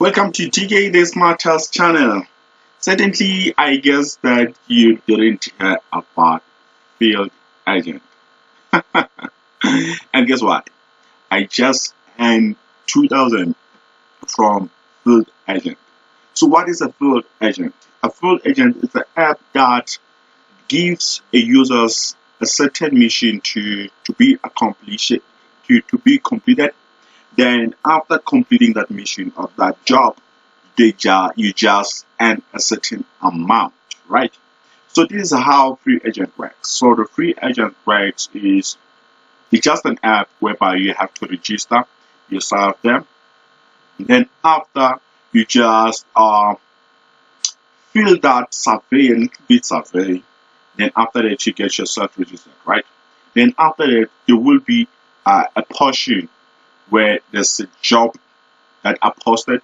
Welcome to TK the Smartest channel. Certainly, I guess that you didn't hear about field agent. And guess what? I just earned 2000 from field agent. So what is a field agent? A field agent is an app that gives a users a certain mission to be accomplished, to be completed. Then after completing that mission or that job, you just earn a certain amount, right? So this is how free agent works. So the free agent works is it's just an app whereby you have to register yourself there. Then after you just fill that survey, a little bit survey. Then after that you get yourself registered, right? Then after that there will be a portion where there's a job that are posted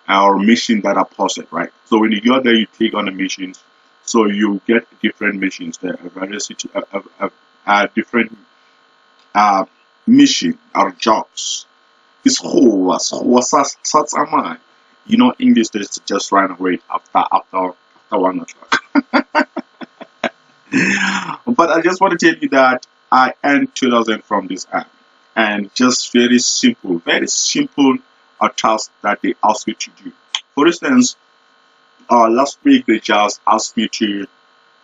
or mission that are posted, right? So when you go there, you click on the missions. So you get different missions there, different mission or jobs. It's such am I. You know, English is just run away after 1 o'clock. But I just want to tell you that I earned 2000 from this app, and just very simple a task that they ask you to do. For instance, last week they just asked me to.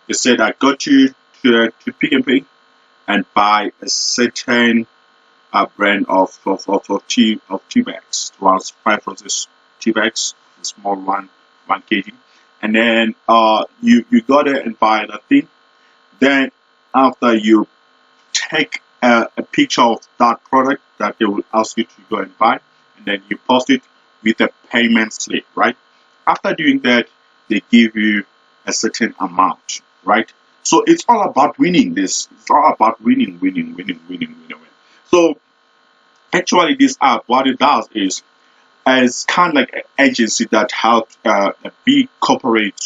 They said I got you to Pick and Pay and buy a certain brand of tea bags. It was 5 ounces tea bags, the small 1 kg, and then you go there and buy that thing. Then after you take a picture of that product that they will ask you to go and buy, and then you post it with a payment slip, right? After doing that, they give you a certain amount, right? So it's all about winning this. It's all about winning. So actually this app, what it does is it's kind of like an agency that helps a big corporate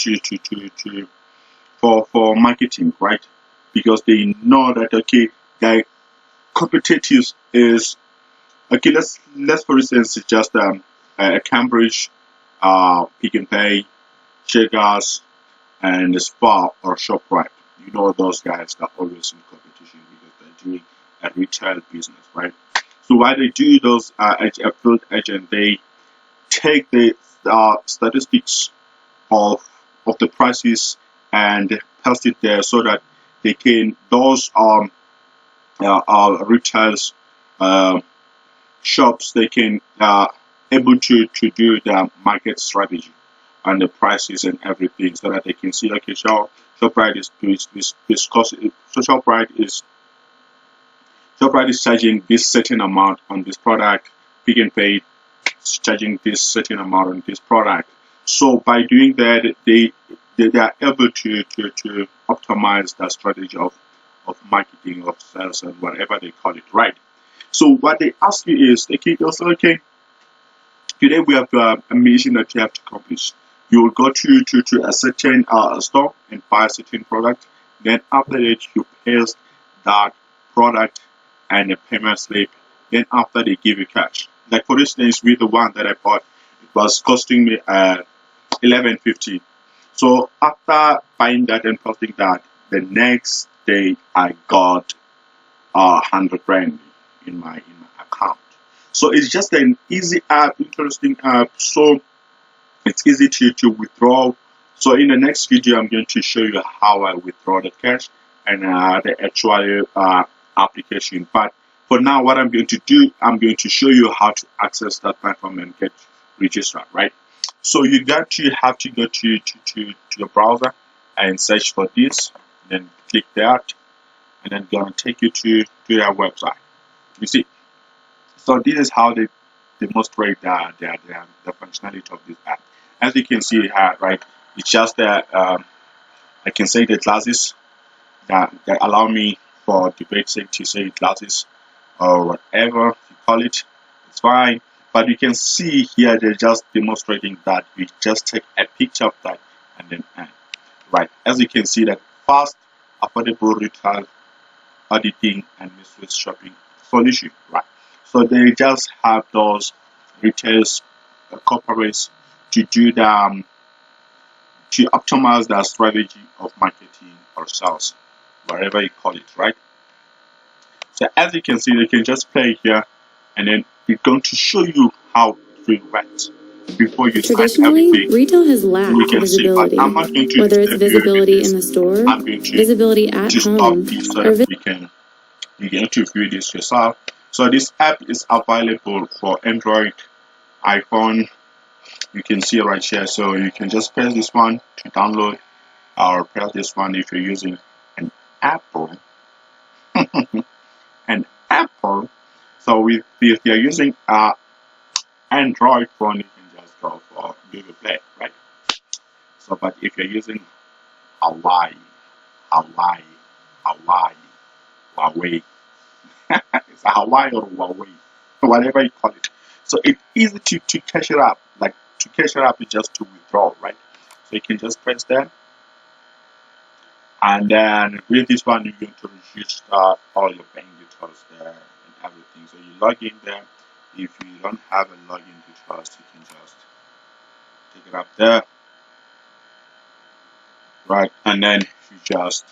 for marketing, right? Because they know that okay, their competitors is okay. Let's for instance it's just a Cambridge, Pick and Pay, Checkers, and Spar or ShopRite. You know those guys that are always in competition because they're doing a retail business, right? So why they do those a field agent, they take the statistics of the prices and post it there so that they can those retails shops they can able to do their market strategy and the prices and everything so that they can see okay ShopRite is cost so ShopRite is charging this certain amount on this product. Pick and Pay is charging this certain amount on this product. So by doing that, they are able to optimize the strategy of marketing, of sales, and whatever they call it, right? So what they ask you is, they keep also okay. Today we have a mission that you have to accomplish. You will go to a certain store and buy a certain product. Then after that, you paste that product and a payment slip. Then after they give you cash. Like for instance, with the one that I bought, it was costing me 11.50. So after buying that and posting that, the next day I got 100 Rand in my account. So it's just an easy app, interesting app. So it's easy to withdraw. So in the next video, I'm going to show you how I withdraw the cash and the actual application. But for now, what I'm going to do, I'm going to show you how to access that platform and get registered, right? So you have to go to your browser and search for this, then click that, and then gonna take you to their website. You see, so this is how they demonstrate the functionality of this app. As you can see here, right, it's just that I can say the glasses that allow me for debate sake to say glasses or whatever you call it. It's fine. But you can see here they're just demonstrating that we just take a picture of that and then add. Right. As you can see that fast, affordable retail auditing and mystery shopping solution. Right. So they just have those retails corporates to do the to optimize their strategy of marketing or sales, whatever you call it, right? So as you can see, you can just play here, and then it's going to show you how it works before you sign Traditionally, everything. retail has lacked You can see, but visibility, I'm not going to whether it's disturb you in visibility in this. the store, I'm going visibility at to stop home, this so or that you can to view this yourself. So this app is available for Android, iPhone. You can see right here. So you can just press this one to download, or press this one if you're using an Apple. An Apple. So if you're using Android phone, you can just go for Google Play, right? So, but if you're using Hawaii, Hawaii, Hawaii, Huawei, it's a Hawaii or Huawei, whatever you call it. So it's easy to cash it up. Like to cash it up is just to withdraw, right? So you can just press that, and then with this one, you're going to register all your bank details there and everything. So you log in there. If you don't have a login details, you can just take it up there, right? And then you just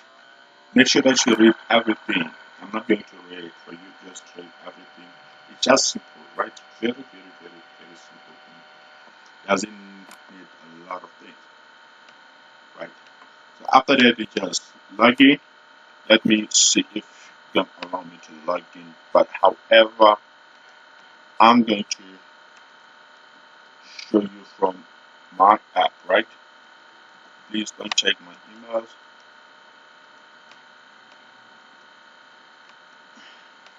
make sure that you read everything. I'm not going to read for you, just read everything. It's just simple, right? Very, very, very, very simple thing. Doesn't need a lot of things, right? So after that, you just log in. Let me see if you can allow me to log in. But however, I'm going to show you from my app, right? Please don't check my emails.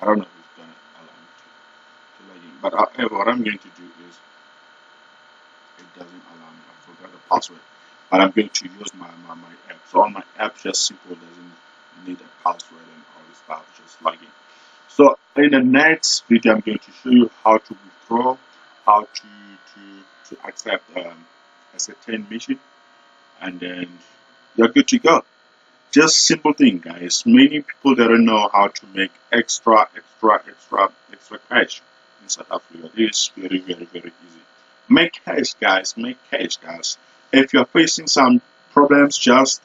I don't know if it's gonna allow me to log in. But however, what I'm going to do is it doesn't allow me. I forgot the password. But I'm going to use my app. So on my app, just simple, doesn't need a password and all this stuff, just log in. So in the next video, I'm going to show you how to withdraw, how to accept a certain mission, and then you're good to go. Just simple thing, guys. Many people don't know how to make extra cash in South Africa. It is very, very, very easy. Make cash, guys. Make cash, guys. If you're facing some problems, just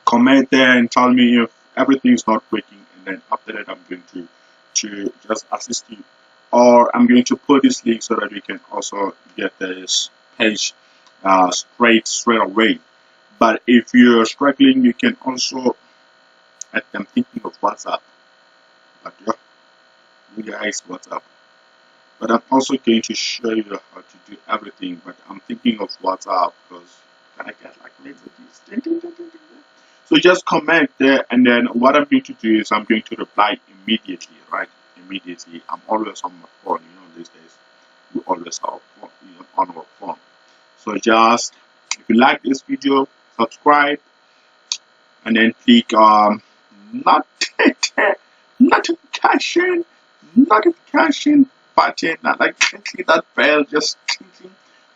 comment there and tell me if everything is not working, and then after that, I'm going to just assist you, or I'm going to put this link so that we can also get this page straight away. But if you're struggling, you can also, I'm thinking of WhatsApp, but yeah, you guys, WhatsApp. But I'm also going to show you how to do everything, but I'm thinking of WhatsApp because I get like messages. Ding, ding, ding, ding, ding. So just comment there, and then what I'm going to do is I'm going to reply immediately, right? Immediately. I'm always on my phone, these days. We always have on our phone. So just, if you like this video, subscribe, and then click not notification button, like click that bell, just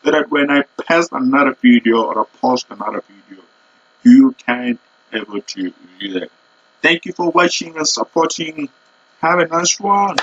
so that when I post another video or I post another video, you can able to view that. Thank you for watching and supporting. Have a nice one.